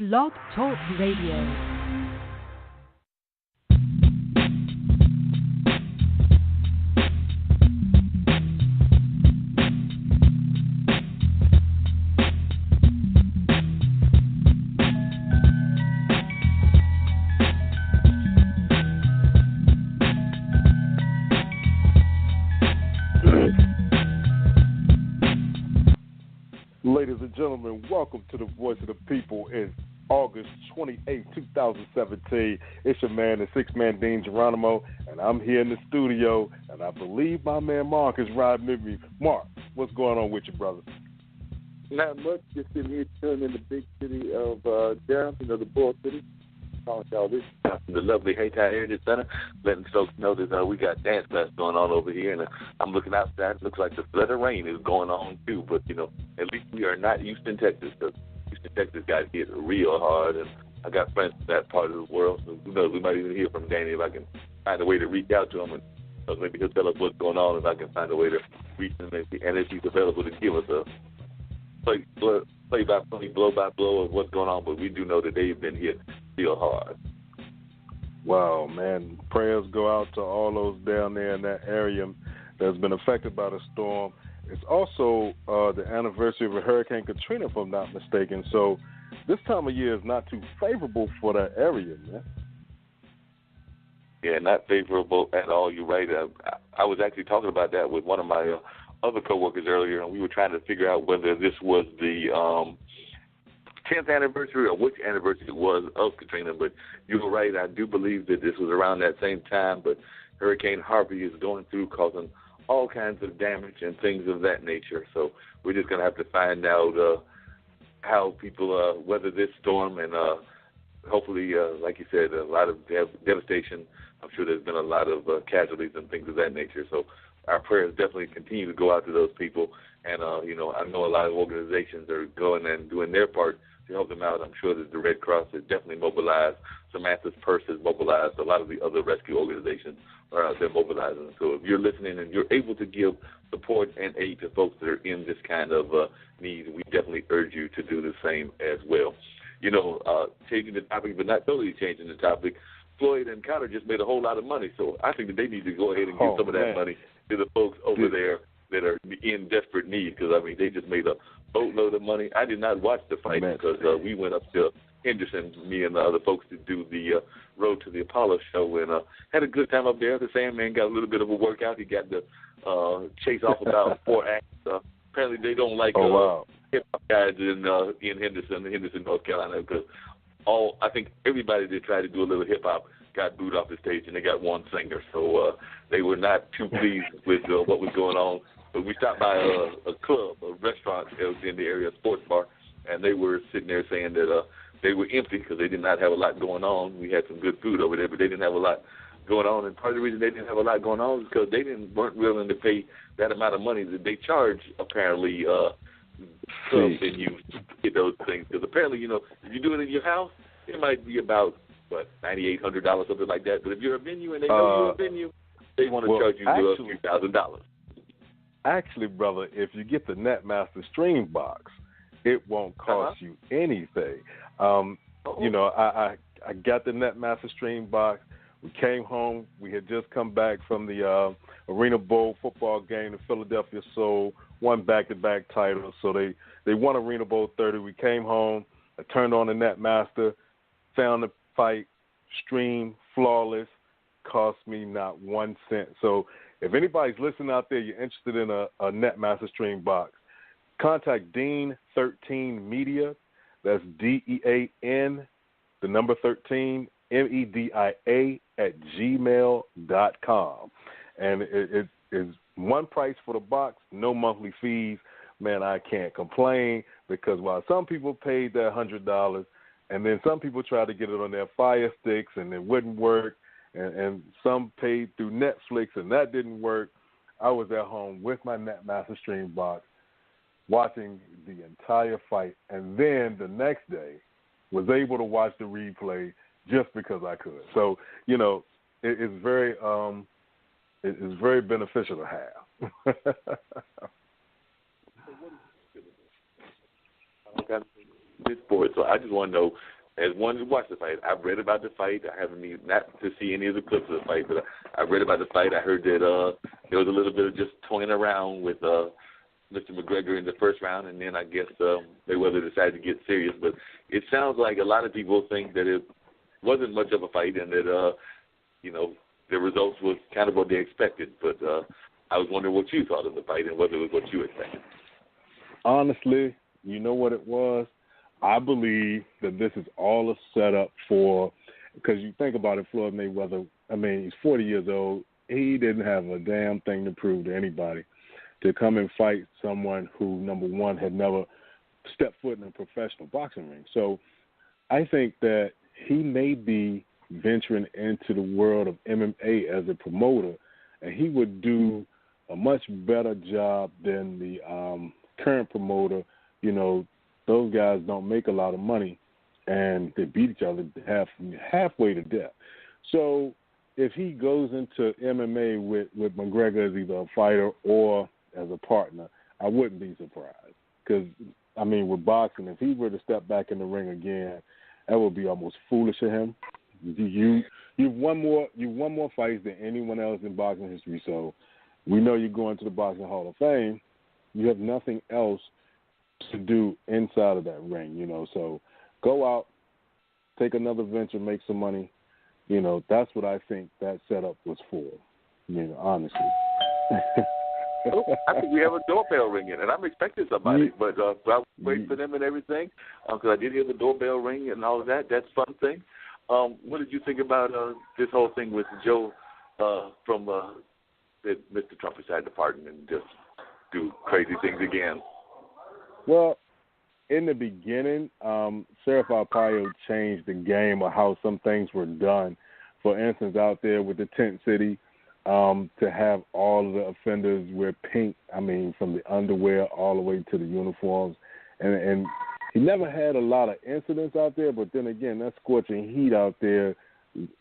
Blog Talk Radio. Ladies and gentlemen, welcome to the Voice of the People. It's August 28, 2017. It's your man, the six-man Dean Geronimo, and I'm here in the studio, and I believe my man Mark is riding with me. Mark, what's going on with you, brother? Not much. Just sitting here chilling in the big city of Durham, the Bull City. Calling y'all this from the lovely Hayti Heritage Center, letting folks know that we got dance class going on over here, and I'm looking outside. It looks like the flood of rain is going on too, but at least we are not Houston, Texas. Because Houston, Texas got hit real hard, and I got friends in that part of the world, so who knows? We might even hear from Danny if I can find a way to reach out to him, and maybe he'll tell us what's going on if I can find a way to reach him, and if he's available to give us a play by play, blow by blow of what's going on. But we do know that they've been hit real hard. Wow, man. Prayers go out to all those down there in that area that's been affected by the storm. It's also the anniversary of Hurricane Katrina, if I'm not mistaken. So this time of year is not too favorable for that area, man. Yeah, not favorable at all. You're right. I was actually talking about that with one of my other coworkers earlier, and we were trying to figure out whether this was the 10th anniversary or which anniversary it was of Katrina. But you were right. I do believe that this was around that same time, but Hurricane Harvey is going through, causing all kinds of damage and things of that nature. So we're just going to have to find out how people weather this storm, and hopefully, like you said, a lot of devastation. I'm sure there's been a lot of casualties and things of that nature. So our prayers definitely continue to go out to those people. And, I know a lot of organizations are going and doing their part to help them out. I'm sure that the Red Cross is definitely mobilized. Samantha's Purse is mobilized. A lot of the other rescue organizations are out there mobilizing. So if you're listening and you're able to give support and aid to folks that are in this kind of need, we definitely urge you to do the same as well. Changing the topic, but not totally changing the topic, Floyd and Connor just made a whole lot of money. So I think that they need to go ahead and give some of that money to the folks over there that are in desperate need, because, they just made a boatload of money. I did not watch the fight because we went up to Henderson, me and the other folks, to do the Road to the Apollo show, and had a good time up there. The Sandman got a little bit of a workout. He got to chase off about 4 acts. Apparently they don't like hip-hop guys in Henderson, North Carolina, because I think everybody that tried to do a little hip-hop got booed off the stage, and they got one singer. So they were not too pleased with what was going on. But we stopped by a club, a restaurant that was in the area, a sports bar, and they were sitting there saying that they were empty because they did not have a lot going on. We had some good food over there, but they didn't have a lot going on. And part of the reason they didn't have a lot going on is because they weren't willing to pay that amount of money that they charge, apparently, club venues to get those things. Because apparently, if you do it in your house, it might be about, $9,800, something like that. But if you're a venue and they know you're a venue, they want to charge you a few $1,000s. Actually, brother, if you get the Netmaster Stream Box, it won't cost you anything. I got the Netmaster Stream Box. We came home. We had just come back from the Arena Bowl football game. The Philadelphia Soul won back-to-back titles. So they won Arena Bowl 30. We came home. I turned on the Netmaster, found the fight, stream, flawless, cost me not 1 cent. So if anybody's listening out there, you're interested in a Netmaster Stream Box, contact Dean13 Media. That's DEAN, the number 13, MEDIA @gmail.com. And it is one price for the box, no monthly fees. Man, I can't complain, because while some people paid that $100, and then some people tried to get it on their Fire Sticks and it wouldn't work, and some paid through Netflix and that didn't work, I was at home with my Netmaster Stream Box watching the entire fight, and then the next day was able to watch the replay just because I could. So, it's very beneficial to have. in sports, so I just want to know, as one who watched the fight, I've read about the fight. I haven't even, not to see any of the clips of the fight, but I read about the fight. I heard that there was a little bit of just toying around with Mr. McGregor in the first round, and then I guess Mayweather decided to get serious. But it sounds like a lot of people think that it wasn't much of a fight and that, the results was kind of what they expected. But I was wondering what you thought of the fight and whether it was what you expected. Honestly, you know what it was? I believe that this is all a setup for, because you think about it, Floyd Mayweather, he's 40 years old. He didn't have a damn thing to prove to anybody. To come and fight someone who, number one, had never stepped foot in a professional boxing ring. So I think that he may be venturing into the world of MMA as a promoter, and he would do a much better job than the current promoter. Those guys don't make a lot of money, and they beat each other halfway to death. So if he goes into MMA with McGregor as either a fighter or as a partner, I wouldn't be surprised. Because, with boxing, if he were to step back in the ring again, that would be almost foolish of him. You've won more fights than anyone else in boxing history, so we know you're going to the Boxing Hall of Fame. You have nothing else to do inside of that ring, So go out, take another venture, make some money. That's what I think that setup was for, honestly. I think we have a doorbell ringing, and I'm expecting somebody, but I'll wait for them and everything, because I did hear the doorbell ring and all of that. That's a fun thing. What did you think about this whole thing with Joe from that Mr. Trump decided to pardon and just do crazy things again? Well, in the beginning, Sheriff Arpaio changed the game of how some things were done. For instance, out there with the tent city, to have all of the offenders wear pink, from the underwear all the way to the uniforms. And he never had a lot of incidents out there, but then again, that scorching heat out there,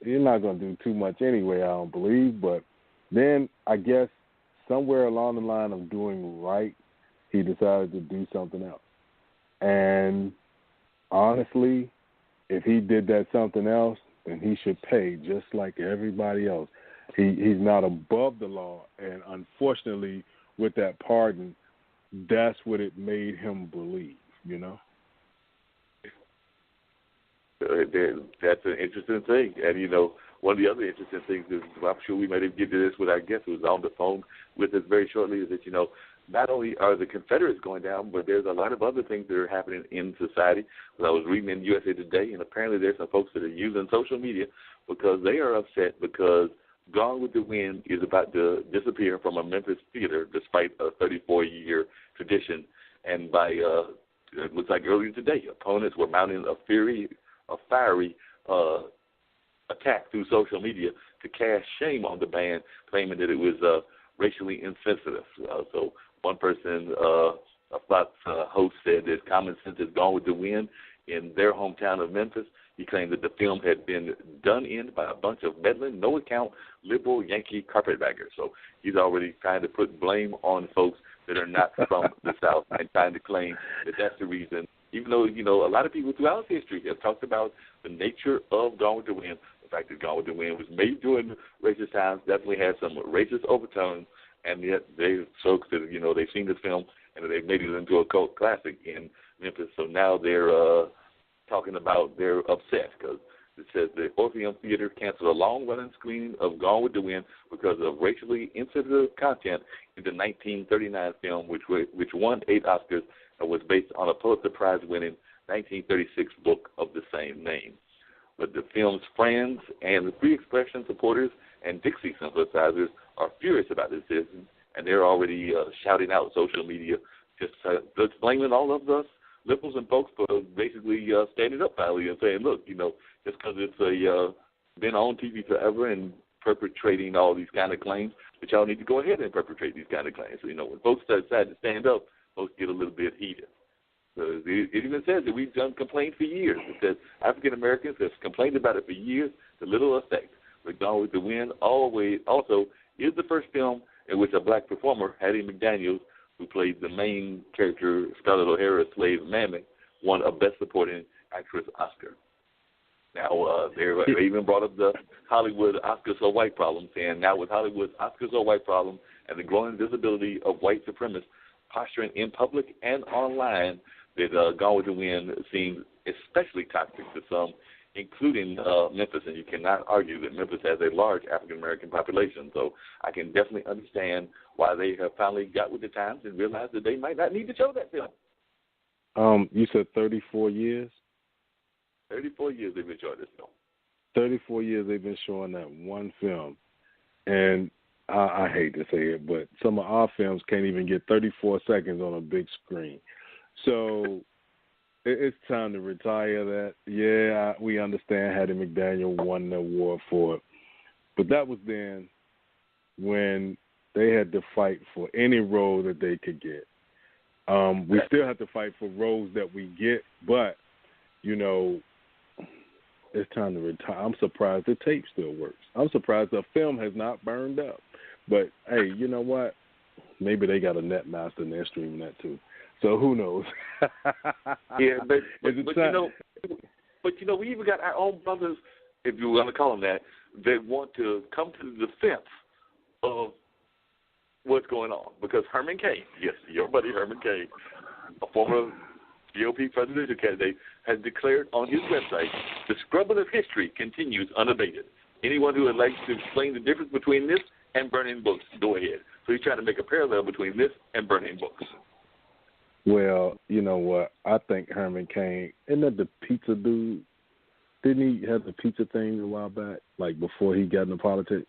you're not going to do too much anyway, I don't believe. But then I guess somewhere along the line of doing right, he decided to do something else. And honestly, if he did that something else, then he should pay just like everybody else. He's not above the law, and unfortunately, with that pardon, that's what it made him believe, That's an interesting thing. And, one of the other interesting things is, I'm sure we might get to this with our guest who's on the phone with us very shortly, is that, not only are the Confederates going down, but there's a lot of other things that are happening in society. I was reading in USA Today, and apparently there's some folks that are using social media because they are upset because Gone with the Wind is about to disappear from a Memphis theater despite a 34-year tradition. And by, it looks like earlier today, opponents were mounting a fiery attack through social media to cast shame on the band, claiming that it was racially insensitive. So one person, a Fox host, said that common sense has gone with the wind in their hometown of Memphis. He claimed that the film had been done in by a bunch of meddling, no-account, liberal Yankee carpetbaggers. So he's already trying to put blame on folks that are not from the South and trying to claim that that's the reason, even though, a lot of people throughout history have talked about the nature of Gone with the Wind. The fact that Gone with the Wind was made during racist times definitely had some racist overtones, and yet folks that, they've seen this film and they've made it into a cult classic in Memphis. So now they're talking about they're upset because it says the Orpheum Theater canceled a long-running screening of Gone with the Wind because of racially insensitive content in the 1939 film, which won 8 Oscars and was based on a Pulitzer Prize-winning 1936 book of the same name. But the film's friends and the free expression supporters and Dixie sympathizers are furious about this decision, and they're already shouting out social media, just blaming all of us liberals and folks for basically standing up finally and saying, look, just because it's been on TV forever and perpetrating all these kind of claims, that y'all need to go ahead and perpetrate these kind of claims. So, when folks decide to stand up, folks get a little bit heated. So it even says that we've done complaints for years. It says African Americans have complained about it for years to little effect. But Gone with the Wind also is the first film in which a black performer, Hattie McDaniel, who played the main character, Scarlett O'Hara's slave Mammy, won a Best Supporting Actress Oscar. Now, they even brought up the Hollywood Oscars so white problem, saying now with Hollywood's Oscars so white problem and the growing visibility of white supremacists posturing in public and online, that Gone with the Wind seems especially toxic to some, including Memphis. And you cannot argue that Memphis has a large African-American population. So I can definitely understand why they have finally got with the times and realized that they might not need to show that film. You said 34 years? 34 years they've been showing this film. 34 years they've been showing that one film. And I hate to say it, but some of our films can't even get 34 seconds on a big screen. So it's time to retire that. Yeah, we understand Hattie McDaniel won the award for it. But that was then when they had to fight for any role that they could get. We still have to fight for roles that we get, but, you know, it's time to retire. I'm surprised the tape still works. I'm surprised the film has not burned up. But, hey, you know what? Maybe they got a netmaster and they're streaming that too. So who knows? Yeah, but you know, we even got our own brothers, if you want to call them that want to come to the defense of what's going on. Because Herman Cain, yes, your buddy Herman Cain, a former GOP presidential candidate, has declared on his website, the scrubbing of history continues unabated. Anyone who would like to explain the difference between this and burning books, go ahead. So he's trying to make a parallel between this and burning books. Well, you know what? I think Herman Cain, isn't that the pizza dude? Didn't he have the pizza thing a while back, like before he got into politics?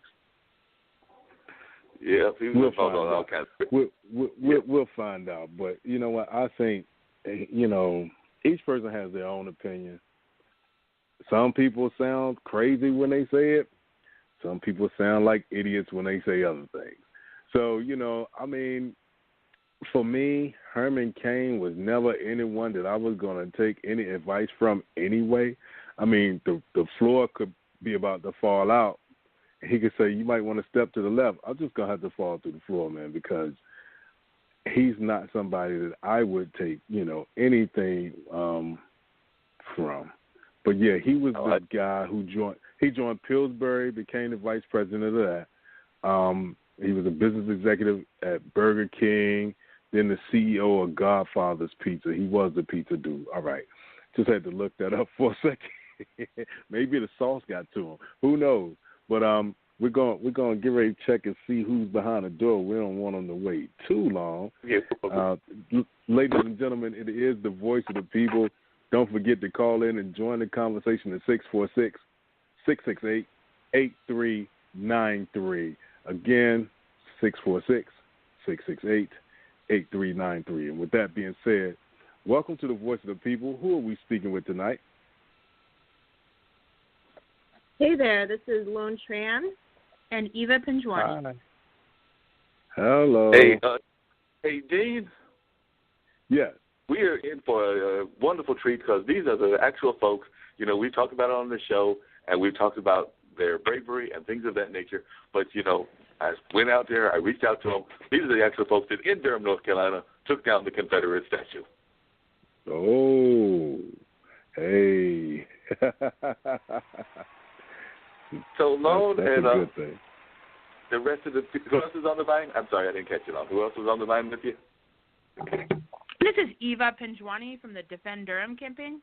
Yeah, we'll find out. All kinds of we'll find out. But you know what? I think, you know, each person has their own opinion. Some people sound crazy when they say it. Some people sound like idiots when they say other things. So, you know, I mean, for me, Herman Cain was never anyone that I was going to take any advice from anyway. I mean, the floor could be about to fall out. He could say, you might want to step to the left. I'm just going to have to fall through the floor, man, because he's not somebody that I would take, you know, anything from. But, yeah, he was the guy who joined Pillsbury, became the vice president of that. He was a business executive at Burger King, then the CEO of Godfather's Pizza. He was the pizza dude. All right. Just had to look that up for a second. Maybe the sauce got to him. Who knows? But we're going to get ready to check and see who's behind the door. We don't want them to wait too long. Ladies and gentlemen, it is the voice of the people. Don't forget to call in and join the conversation at 646-668-8393. Again, 646-668-8393. And with that being said, welcome to the Voice of the People. Who are we speaking with tonight? Hey there, this is Lone Tran and Eva Pinjwani. Hi. Hello. Hey, Dean. Yes. We are in for a wonderful treat because these are the actual folks, you know, we talked about it on the show, and we've talked about their bravery and things of that nature. But, you know, I went out there, I reached out to them. These are the actual folks that in Durham, North Carolina, took down the Confederate statue. Oh, hey. So, Lone that's and a good thing. The rest of who else is on the line? I'm sorry, I didn't catch it on. Who else was on the line with you? This is Eva Pinjwani from the Defend Durham campaign.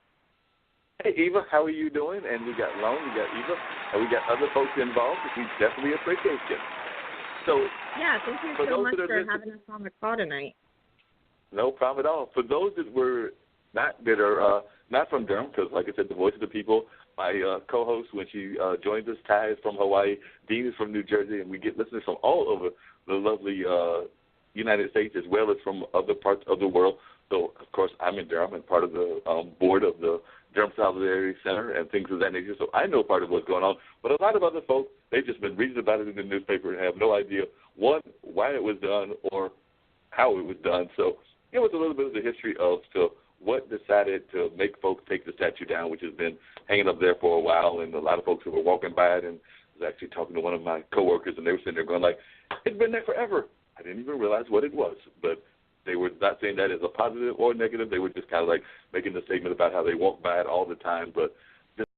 Hey, Eva, how are you doing? And we got Lone, we got Eva, and we got other folks involved. We definitely appreciate you. So, yeah, thank you so much for having us on the call tonight. No problem at all. For those that are not from Durham, because like I said, the Voice of the People, my co-host when she joins us, Ty is from Hawaii, Dean is from New Jersey, and we get listeners from all over the lovely United States as well as from other parts of the world. So, of course, I'm in Durham and part of the board of the Durham Solidarity Center and things of that nature. So I know part of what's going on. But a lot of other folks, they've just been reading about it in the newspaper and have no idea, one, why it was done or how it was done. So give us a little bit of the history of what decided to make folks take the statue down, which has been hanging up there for a while. And a lot of folks who were walking by it, and I was actually talking to one of my coworkers, and they were sitting there going like, it's been there forever. I didn't even realize what it was. But They were not saying that as a positive or negative. They were just kind of like making the statement about how they won't buy it all the time. But